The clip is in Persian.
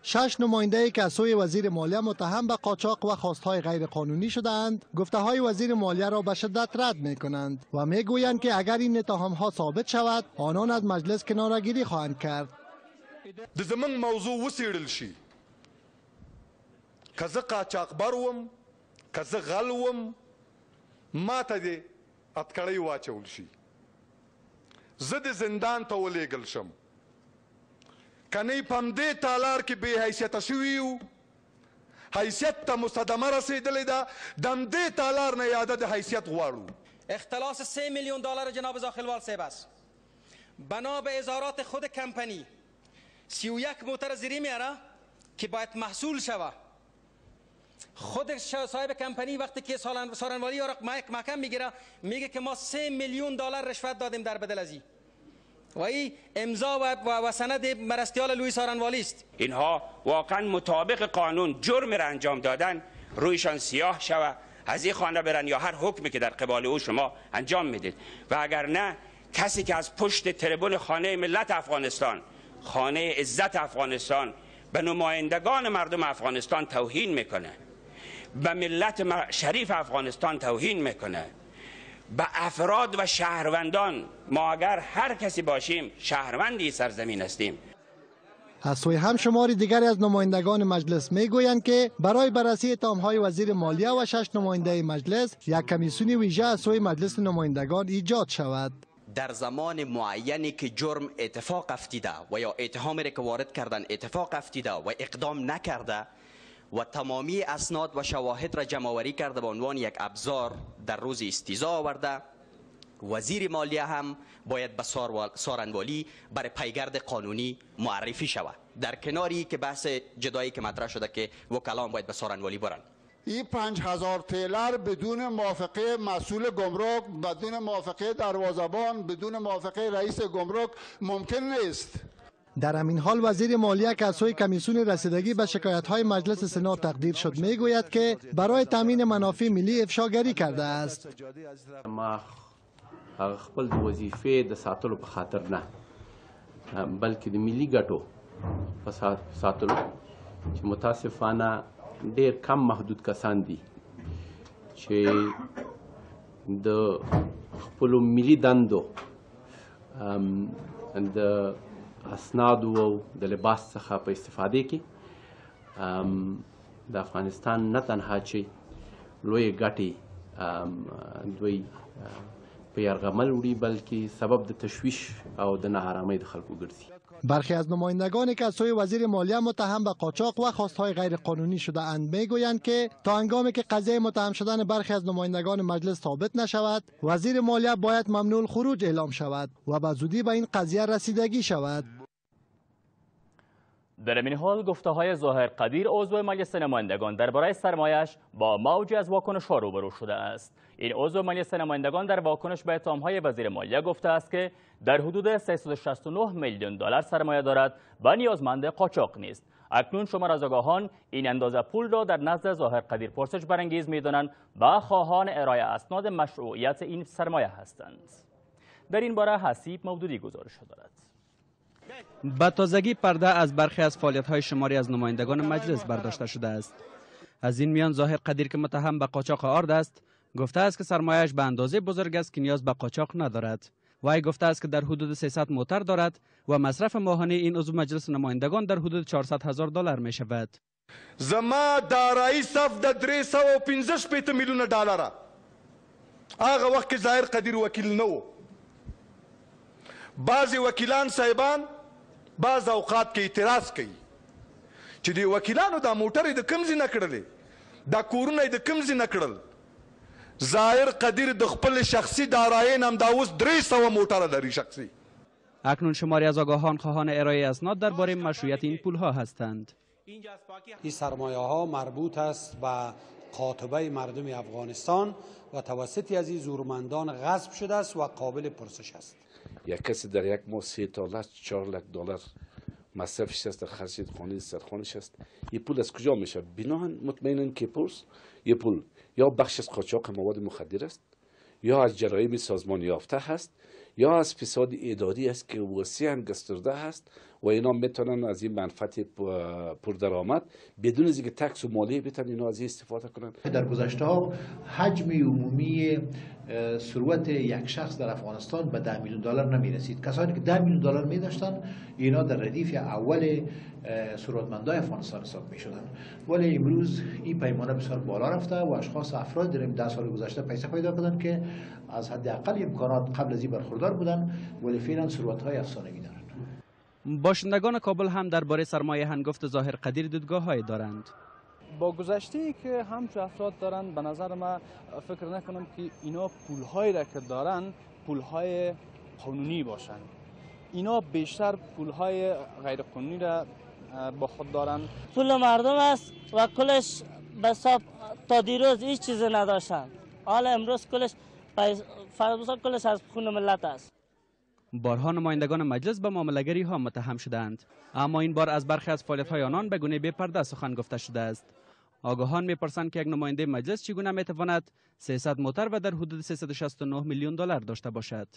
6 نماینده که از سوی وزیر مالیه متهم به قاچاق و خواستهای غیر قانونی شده‌اند، گفته‌های وزیر مالیه را به شدت رد می‌کنند و می‌گویند که اگر این اتهام‌ها ثابت شود، آنان از مجلس کناره‌گیری خواهند کرد. د زمنګ موضوع وسیړل شي که زه قاچاقبر وم که زه غل وم ما ته دې اتکړۍ واچول شي زه د زندان ته ولېږل شم که نه په همدې تالار کې بې حیثیته شوي یو حیثیت ته مصدمه رسېدلې ده د همدې تالار نه یاده د حیثیت غواړو. اختلاس 3 میلیون دلار جناب زاخیلوال صاحب است. بنا به اظهارات خود کمپانی 31 موتر زیری میاره که باید محصول شود. خود صاحب کمپانی وقتی که سارنوالی را محکم میگیره میگه که ما 3 میلیون دلار رشوت دادیم در بدل از این. و این امضا و سند مرستیال لوی سارنوالی است. اینها واقعا مطابق قانون جرم را انجام دادن، رویشان سیاه شود، از این خانه برن یا هر حکمی که در قبال او شما انجام میدید، و اگر نه کسی که از پشت تریبون خانه ملت افغانستان، خانه عزت افغانستان، به نمایندگان مردم افغانستان توهین میکنه، به ملت شریف افغانستان توهین میکنه، به افراد و شهروندان، ما اگر هر کسی باشیم شهروندی سرزمین هستیم. از سوی هم شماری دیگری از نمایندگان مجلس میگویند که برای بررسی اتهام‌های وزیر مالیه و 6 نماینده مجلس یک کمیسیون ویژه از سوی مجلس نمایندگان ایجاد شود. در زمان معینی که جرم اتفاق افتیده و یا اتهامی که وارد کردن اتفاق افتیده و اقدام نکرده و تمامی اسناد و شواهد را جمع‌آوری کرده به عنوان یک ابزار در روز استیضاح آورده، وزیر مالیه هم باید به سارنوالی برای پیگرد قانونی معرفی شود، در کناری که بحث جدایی که مطرح شده که وکلان باید به سارنوالی برن. این 5000 تیلر بدون موافقه مسئول گمرک، بدون موافقه دروازه‌بان، بدون موافقه رئیس گمرک ممکن نیست. در همین حال وزیر مالیه که از سوی کمیسیون رسیدگی به شکایت‌های مجلس سنا تقدیر شد میگوید که برای تامین منافع ملی افشاگری کرده است. ما خپل وظیفې د ساتلو په خاطر نه بلکې د ملي ګټو په ساتلو چې متاسفانه ډېر کم محدود کسان دي چې د خپلو ملي دندو د اسنادو او د لباس څخه په استفادې کې د افغانستان نه تنها چې لویې ګټې دوی په یرغمل وړي بلکې سبب د تشویش او د ناآرامۍ د خلکو ګرځي. برخی از نمایندگانی که از سوی وزیر مالیه متهم به قاچاق و خواستهای غیر قانونی شده اند میگویند که تا هنگامی که قضیه متهم شدن برخی از نمایندگان مجلس ثابت نشود، وزیر مالیه باید ممنوع الخروج اعلام شود و به زودی به این قضیه رسیدگی شود. در این حال گفته‌های ظاهر قدیر عضو مجلس نمایندگان درباره سرمایه‌اش با موجی از واکنش‌ها روبرو شده است. این عضو مجلس نمایندگان در واکنش به اتهام‌های وزیر مالیه گفته است که در حدود 369 میلیون دلار سرمایه دارد و نیازمند قاچاق نیست. اکنون شمار از آگاهان این اندازه پول را در نزد ظاهر قدیر پرسش برانگیز می‌دانند و خواهان ارائه اسناد مشروعیت این سرمایه هستند. در این باره حسیب مودودی گزارش دارد. به تازگی پرده از برخی از فعالیت‌های شماری از نمایندگان مجلس برداشته شده است. از این میان ظاهر قدیر که متهم به قاچاق آرد است، گفته است که سرمایه‌اش به اندازه بزرگ است که نیاز به قاچاق ندارد. وی گفته است که در حدود 300 موتر دارد و مصرف ماهانه این عضو مجلس نمایندگان در حدود 400,000 دلار می شود. زما دارایی صف د 315 میلیون دلار هغه وخت کې ظاهر قدیر وکیل نه و. بعضی وکیلان صاحبان بعض اوقات کې اعتراض کوي چې د وکیلانو دا موټرې د کوم ځای نه کړلې، دا کورونه یې د کوم ځای نه کړل. ظاهر قدیر د خپل شخصي دارایۍ نه همدا اوس 300 موټره لري شخصي. اکنون شماری از آگاهان خواهان ارائه اسناد درباره مشروعیت این پولها هستند. این سرمایه ها مربوط است به قاطبه مردم افغانستان و توسط از این زورمندان غصب شده است و قابل پرسش است. یک کسی در یک ماه 3 تا 4 لک دلار مصرفش است، در خرج خانه سرخانش است. این پول از کجا میشه؟ بناهن مطمئنن که یه پول یا بخش از قاچاق مواد مخدر است، یا از جرایم سازمان یافته است، یا از فساد اداری است که وسیعاً گسترده است و اینا میتونن از این منفعت پردرآمد بدون از اینکه تکس و مالیه بتن اینا از این استفاده کنن. در گذشته ها حجم عمومی ثروت یک شخص در افغانستان به 10 میلیون دلار نمی رسید. کسانی که 10 میلیون دلار می داشتن اینا در ردیف اول ثروتمندان افغانستان حساب می شدن، ولی امروز این پیمانه بسیار بالا رفته و افراد در 10 سال گذشته پیسه پیدا کردن که از حداقل امکانات قبل از این برخوردار بودن، ولی فعلا ثروت های افسانه‌ای دارند. باشندگان کابل هم درباره سرمایه هنگفت ظاهر قدیر دیدگاه‌هایی دارند. با گذشته که همچون افراد دارن، به نظر من فکر نکنم که اینا پولهایی را که دارن پولهای قانونی باشن. اینا بیشتر پولهای غیر قانونی را با خود دارن. پول مردم است و کلش به حساب تا دیروز هیچ چیزی نداشتن، حالا امروز کلش از خون ملت است. بارها نمایندگان مجلس به معامله‌گری ها متهم شدند، اما این بار از برخی از فعالیت‌های آنان به گونه بی‌پرده سخن گفته شده است. آگاهان می‌پرسند که یک نماینده مجلس چگونه می‌تواند 300 موتر و در حدود 369 میلیون دلار داشته باشد.